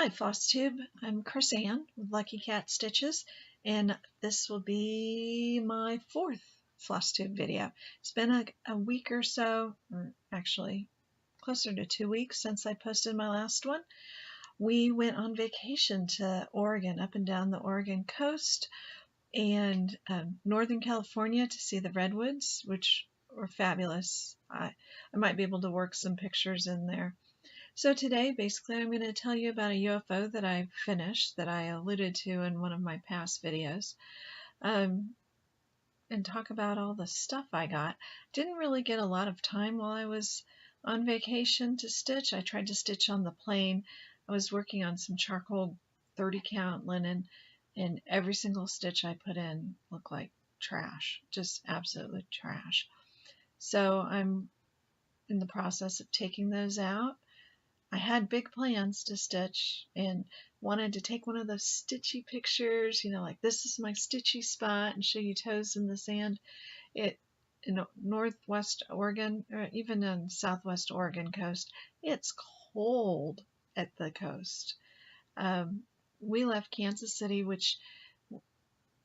Hi Flosstube, I'm Chris Ann with Lucky Cat Stitches, and this will be my fourth Flosstube video. It's been a week or so, or actually closer to 2 weeks since I posted my last one. We went on vacation to Oregon, up and down the Oregon coast, and Northern California to see the redwoods, which were fabulous. I might be able to work some pictures in there. So today, basically, I'm going to tell you about a UFO that I finished, that I alluded to in one of my past videos, and talk about all the stuff I got. Didn't really get a lot of time while I was on vacation to stitch. I tried to stitch on the plane. I was working on some charcoal 30 count linen, and every single stitch I put in looked like trash, just absolutely trash. So I'm in the process of taking those out. I had big plans to stitch and wanted to take one of those stitchy pictures, like this is my stitchy spot, and show you toes in the sand. In northwest Oregon, or even on southwest Oregon coast, it's cold at the coast. We left Kansas City, which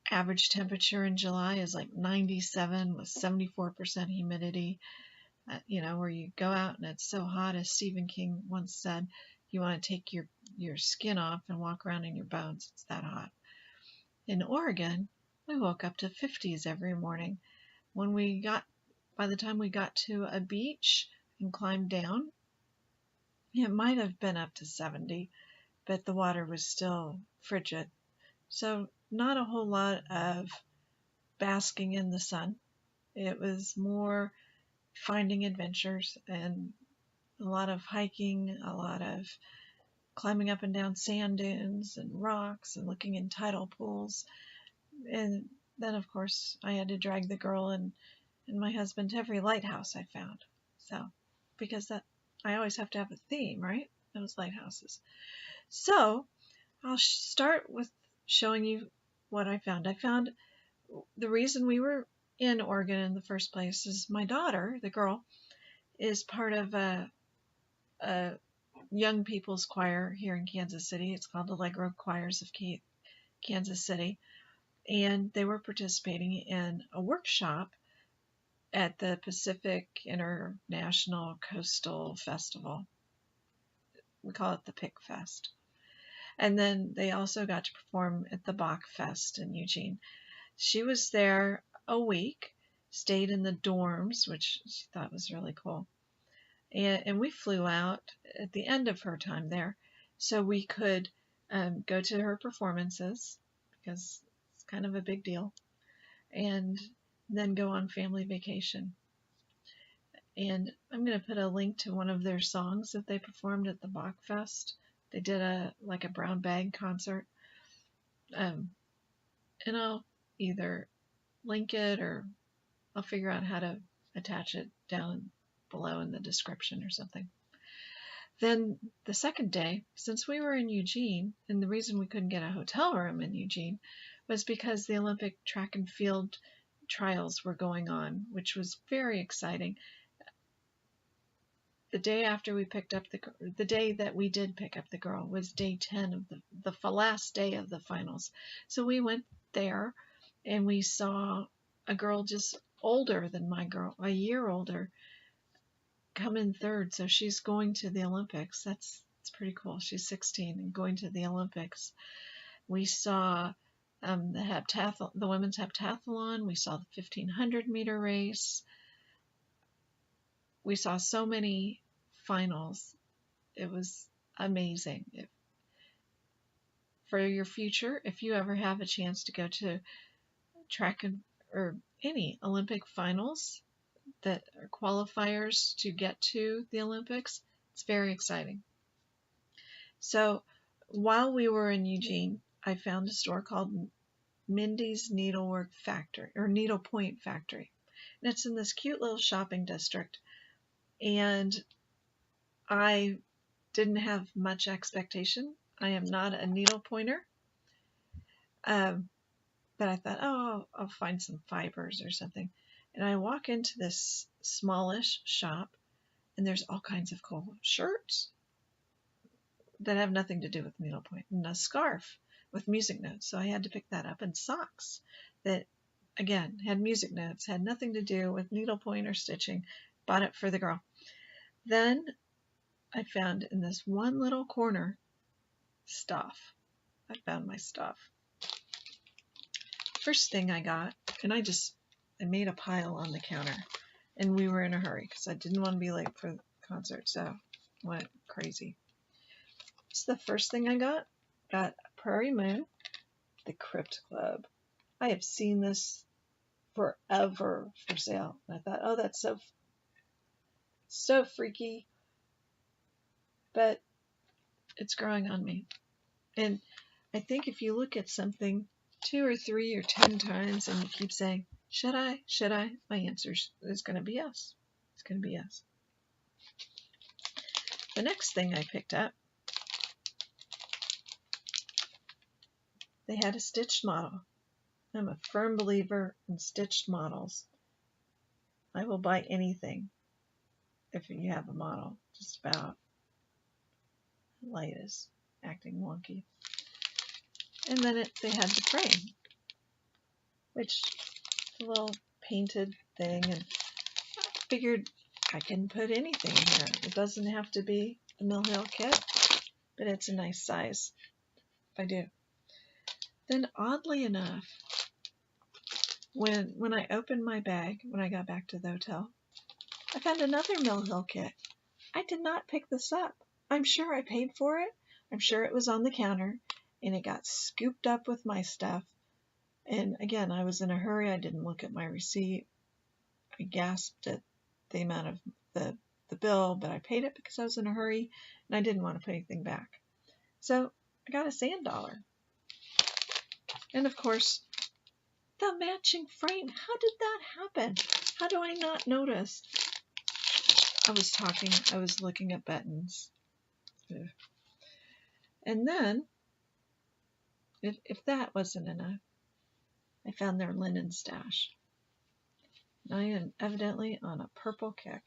average temperature in July is like 97 with 74% humidity. Where you go out and it's so hot, as Stephen King once said, you want to take your skin off and walk around in your bones. It's that hot. In Oregon, we woke up to 50s every morning. By the time we got to a beach and climbed down, it might have been up to 70, but the water was still frigid. So not a whole lot of basking in the sun. It was more finding adventures and a lot of hiking, a lot of climbing up and down sand dunes and rocks and looking in tidal pools. And then, of course, I had to drag the girl and my husband to every lighthouse I found. So, because I always have to have a theme, right? Those lighthouses. So, I'll start with showing you what I found. I found the reason we were in Oregon in the first place is my daughter, the girl, is part of a young people's choir here in Kansas City. It's called Allegro Choirs of Kansas City. And they were participating in a workshop at the Pacific International Coastal Festival. We call it the PIC Fest. And then they also got to perform at the Bach Fest in Eugene. She was there a week, stayed in the dorms, which she thought was really cool. And we flew out at the end of her time there so we could go to her performances, because it's kind of a big deal, and then go on family vacation. And I'm going to put a link to one of their songs that they performed at the Bach Fest. They did a brown bag concert. And I'll either link it or I'll figure out how to attach it down below in the description or something. Then the second day, since we were in Eugene, and the reason we couldn't get a hotel room in Eugene was because the Olympic track and field trials were going on, which was very exciting. The day after we picked up the day that we did pick up the girl was day 10 of the last day of the finals. So we went there and we saw a girl just older than my girl, a year older, come in third. So she's going to the Olympics. It's pretty cool. She's 16 and going to the Olympics. We saw the women's heptathlon. We saw the 1500 meter race. We saw so many finals. It was amazing. For your future, if you ever have a chance to go to track or any Olympic finals that are qualifiers to get to the Olympics, it's very exciting. So while we were in Eugene, I found a store called Mindy's Needlework Factory, or Needlepoint Factory. And it's in this cute little shopping district. And I didn't have much expectation. I am not a needle pointer. But I thought, I'll find some fibers or something. And I walk into this smallish shop, and there's all kinds of cool shirts, that have nothing to do with needlepoint, and a scarf with music notes. So I had to pick that up, and socks that, again, had music notes, had nothing to do with needlepoint or stitching. Bought it for the girl. Then I found in this one little corner stuff. I found my stuff. First thing I got, and I made a pile on the counter, and we were in a hurry because I didn't want to be late for the concert, so went crazy. So the first thing I got a Prairie Moon, the Crypt Club. I have seen this forever for sale, and I thought, oh, that's so freaky, but it's growing on me. And I think if you look at something 2 or 3 or 10 times and you keep saying, should I? My answer is going to be yes. It's going to be yes. The next thing I picked up, they had a stitched model. I'm a firm believer in stitched models. I will buy anything if you have a model. Just about. The light is acting wonky. And then they had the frame, which is a little painted thing, and figured I can put anything here. It doesn't have to be a Mill Hill kit, but it's a nice size if I do. Then oddly enough, when I opened my bag, when I got back to the hotel, I found another Mill Hill kit. I did not pick this up. I'm sure I paid for it. I'm sure it was on the counter, and it got scooped up with my stuff. And again, I was in a hurry. I didn't look at my receipt. I gasped at the amount of the bill, but I paid it because I was in a hurry, and I didn't want to put anything back. So I got a sand dollar. And of course, the matching frame. How did that happen? How do I not notice? I was looking at buttons. And then, if that wasn't enough, I found their linen stash. I am evidently on a purple kick.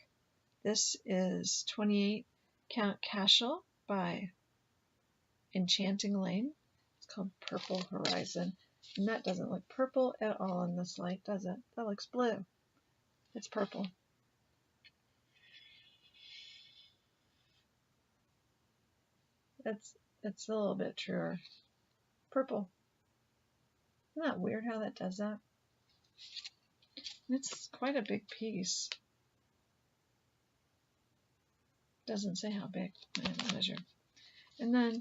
This is 28 Count Cashel by Enchanting Lane. It's called Purple Horizon. And that doesn't look purple at all in this light, does it? That looks blue. It's purple. It's a little bit truer. Purple. Isn't that weird how that does that? It's quite a big piece. Doesn't say how big. I haven't measured. And then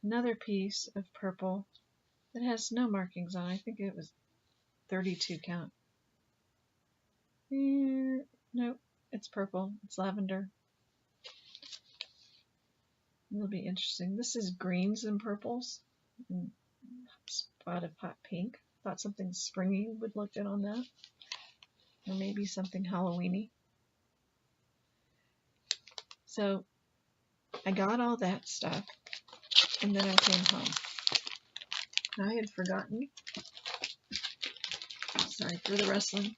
another piece of purple that has no markings on. I think it was 32 count. Nope, it's purple. It's lavender. It'll be interesting. This is greens and purples. And spot of hot pink. Thought something springy would look good on that. Or maybe something Halloweeny. So I got all that stuff, and then I came home. I had forgotten, sorry for the rustling,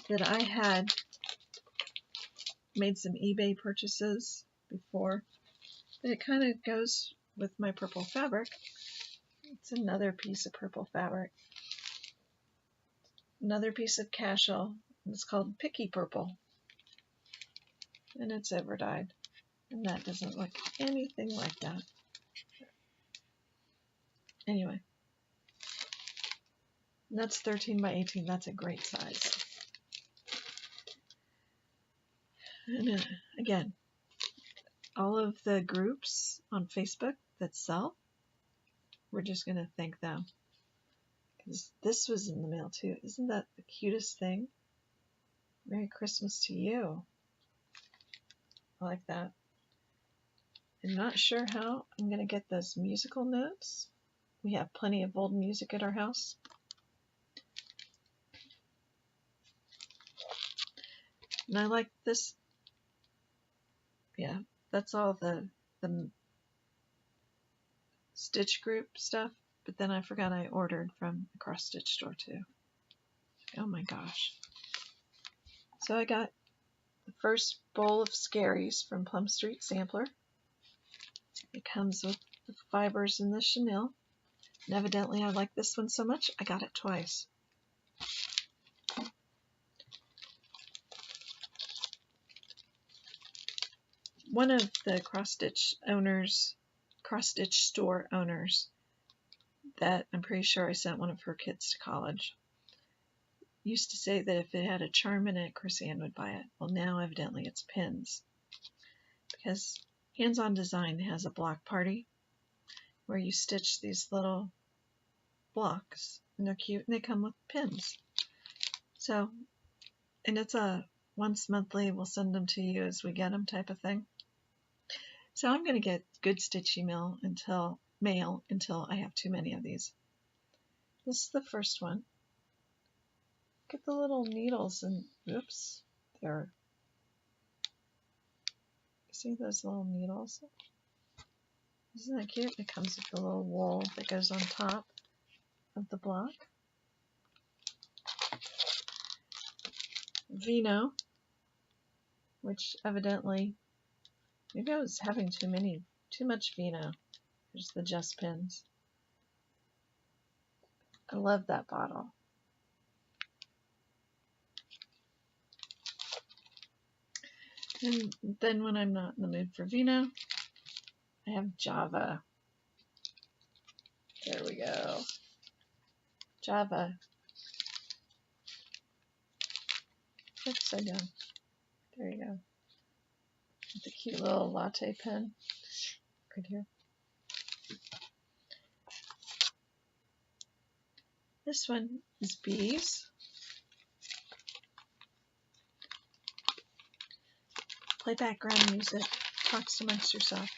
that I had made some eBay purchases before. But it kind of goes with my purple fabric. It's another piece of purple fabric. Another piece of cashel. It's called Picky Purple. And it's ever dyed. And that doesn't look anything like that. Anyway. And that's 13 by 18. That's a great size. And again, all of the groups on Facebook that sell, we're just going to thank them. Because this was in the mail too. Isn't that the cutest thing? Merry Christmas to you. I like that. I'm not sure how I'm going to get those musical notes. We have plenty of old music at our house. And I like this. Yeah, that's all the Stitch Group stuff. But then I forgot I ordered from the Cross Stitch store too. Oh my gosh. So I got the first bowl of Scaries from Plum Street Sampler. It comes with the fibers in the chenille. And evidently I like this one so much, I got it twice. One of the cross-stitch store owners that I'm pretty sure I sent one of her kids to college used to say that if it had a charm in it, Chrisanne would buy it. Well, now evidently it's pins. Because Hands-On Design has a block party where you stitch these little blocks, and they're cute, and they come with pins. So, and it's a once monthly, we'll send them to you as we get them type of thing. So I'm going to get good stitchy mail until I have too many of these. This is the first one. Look at the little needles and oops, there. See those little needles? Isn't that cute? It comes with the little wool that goes on top of the block. Vino, which evidently, maybe I was having too much Vino. There's the Just Pins. I love that bottle. And then when I'm not in the mood for Vino, I have Java. There we go. Java. Upside down. There you go. With the cute little latte pen right here. This one is bees. Play background music. Talks amongst yourself.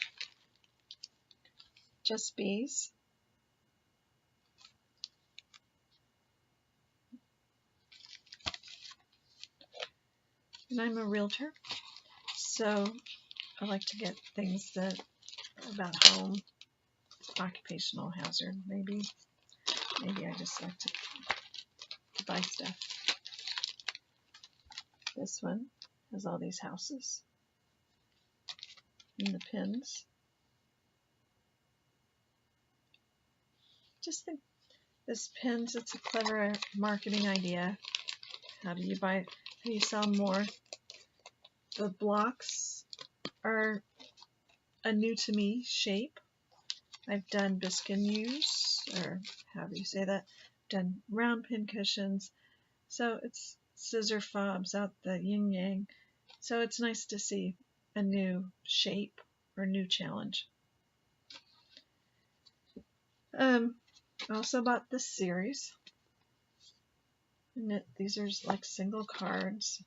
Just bees. And I'm a realtor, so I like to get things that are about home, occupational hazard, maybe. Maybe I just like to buy stuff. This one has all these houses and the pins. Just think, this pins, it's a clever marketing idea. How do you sell more? The blocks are a new to me shape. I've done biscuits, or how do you say that? I've done round pin cushions. So it's scissor fobs out the yin yang. So it's nice to see a new shape or new challenge. I also bought this series. And these are like single cards.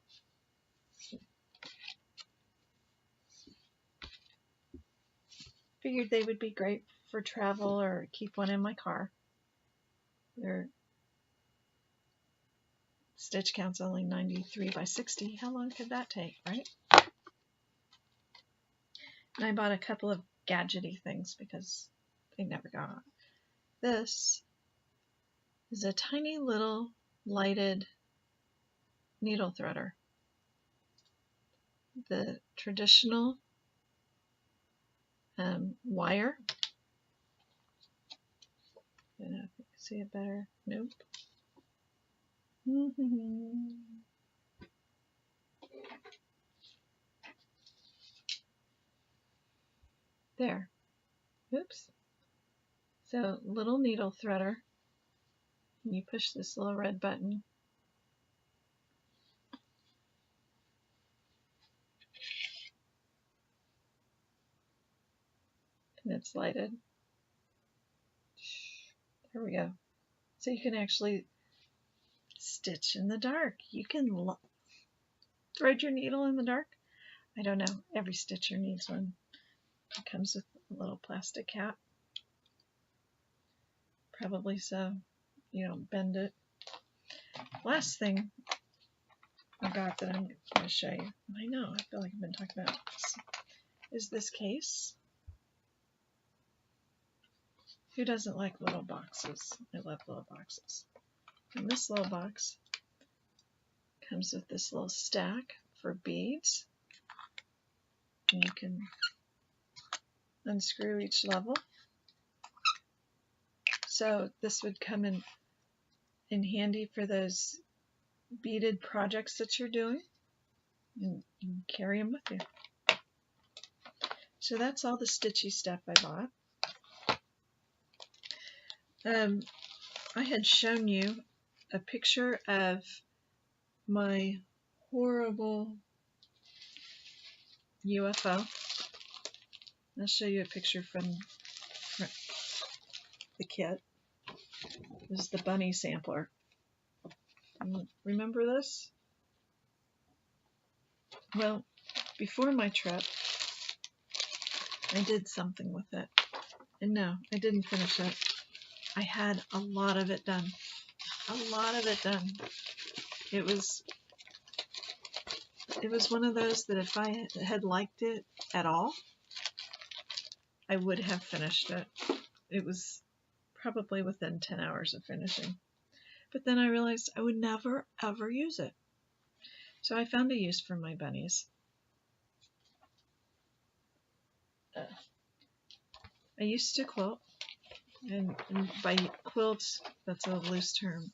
Figured they would be great for travel or keep one in my car. Their stitch count's only 93 by 60. How long could that take, right? And I bought a couple of gadgety things because they never got on. This is a tiny little lighted needle threader. The traditional wire. I don't know if you can see it better. Nope. There. Oops. So little needle threader. And you push this little red button. And it's lighted. There we go. So you can actually stitch in the dark. You can thread your needle in the dark. I don't know. Every stitcher needs one. It comes with a little plastic cap. Probably so you don't bend it. Last thing I got that I'm going to show you. I know, I feel like I've been talking about this. Is this case. Who doesn't like little boxes? I love little boxes. And this little box comes with this little stack for beads. And you can unscrew each level. So this would come in handy for those beaded projects that you're doing, and you can carry them with you. So that's all the stitchy stuff I bought. I had shown you a picture of my horrible UFO. I'll show you a picture from the kit. This is the bunny sampler. Remember this? Well, before my trip, I did something with it. And no, I didn't finish it. I had a lot of it done. A lot of it done. It was one of those that if I had liked it at all, I would have finished it. It was probably within 10 hours of finishing. But then I realized I would never, ever use it. So I found a use for my bunnies. I used to quilt, and by quilts, that's a loose term.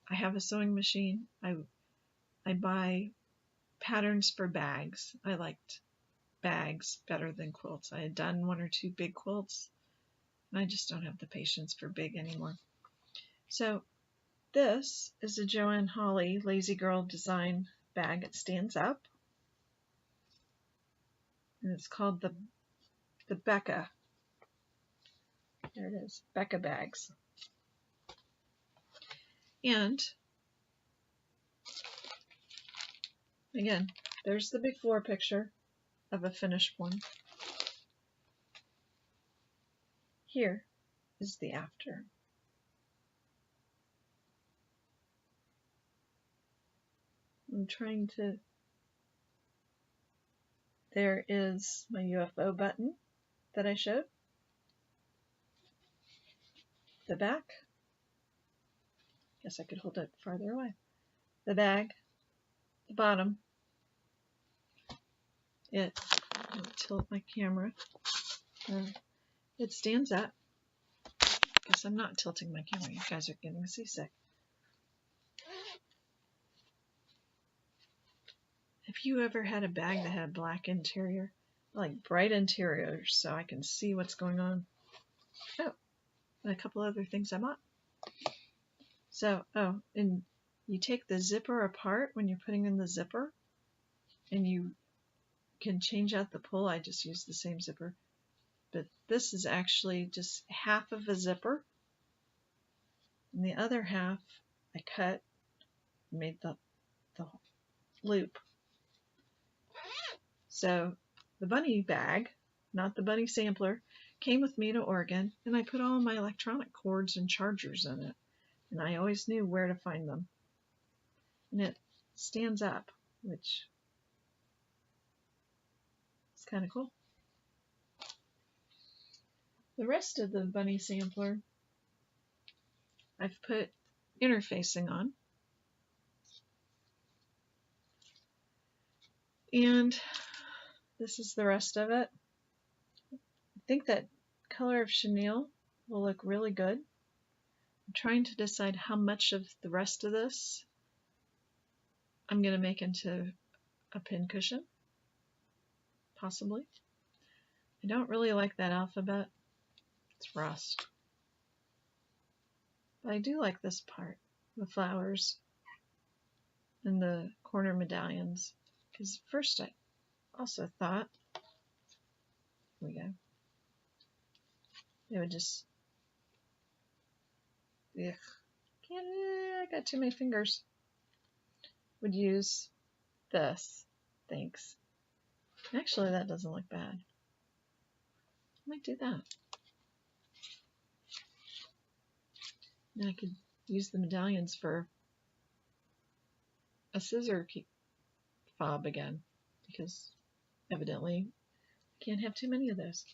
I have a sewing machine. I buy patterns for bags. I liked bags better than quilts. I had done 1 or 2 big quilts, and I just don't have the patience for big anymore. So this is a Joanne Hawley Lazy Girl design bag. It stands up, and it's called the Becca. There it is, Becca bags. And again, there's the before picture of a finished one. Here is the after. I'm trying to... There is my UFO button that I showed. The back. Guess I could hold it farther away. The bag. The bottom. I'll tilt my camera. It stands up. Guess I'm not tilting my camera. You guys are getting seasick. Have you ever had a bag that had black interior? I like bright interiors so I can see what's going on. Oh, and a couple other things I bought. So, and you take the zipper apart when you're putting in the zipper, and you can change out the pull. I just use the same zipper. But this is actually just half of a zipper. And the other half I cut, made the loop. So the bunny bag, not the bunny sampler, came with me to Oregon, and I put all my electronic cords and chargers in it. And I always knew where to find them. And it stands up, which is kind of cool. The rest of the bunny sampler, I've put interfacing on. And this is the rest of it. I think that color of chenille will look really good. I'm trying to decide how much of the rest of this I'm going to make into a pin cushion, possibly. I don't really like that alphabet. It's rust. But I do like this part, the flowers and the corner medallions, because first I also thought, here we go, they would just, ugh, I got too many fingers, would use this, thanks. Actually, that doesn't look bad. I might do that. And I could use the medallions for a scissor fob again, because evidently I can't have too many of those.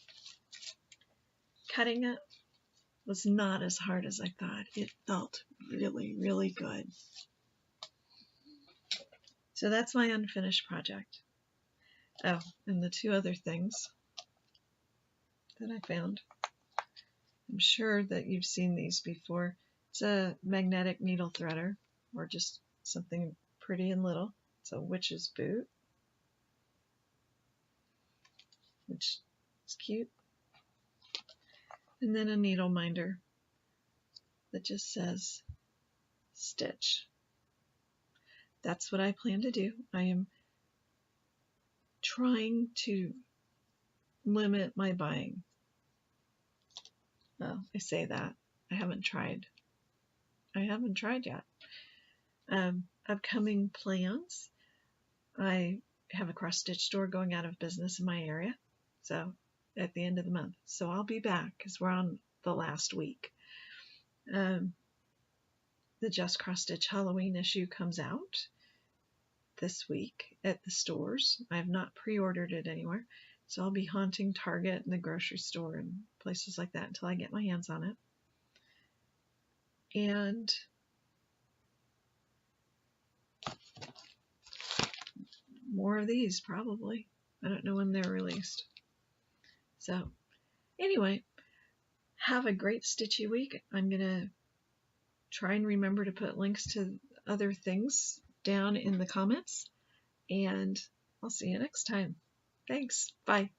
Cutting it was not as hard as I thought. It felt really, really good. So that's my unfinished project. Oh, and the 2 other things. that I found. I'm sure that you've seen these before. It's a magnetic needle threader, or just something pretty and little. It's a witch's boot, which is cute. And then a needle minder that just says stitch. That's what I plan to do. I am trying to limit my buying. Well, I say that. I haven't tried yet. Upcoming plans. I have a cross stitch store going out of business in my area, so at the end of the month. So I'll be back because we're on the last week. The Just Cross Stitch Halloween issue comes out this week at the stores. I have not pre-ordered it anywhere, so I'll be haunting Target and the grocery store and places like that until I get my hands on it. And more of these, probably. I don't know when they're released. So, anyway, have a great stitchy week. I'm going to try and remember to put links to other things down in the comments, and I'll see you next time. Thanks. Bye.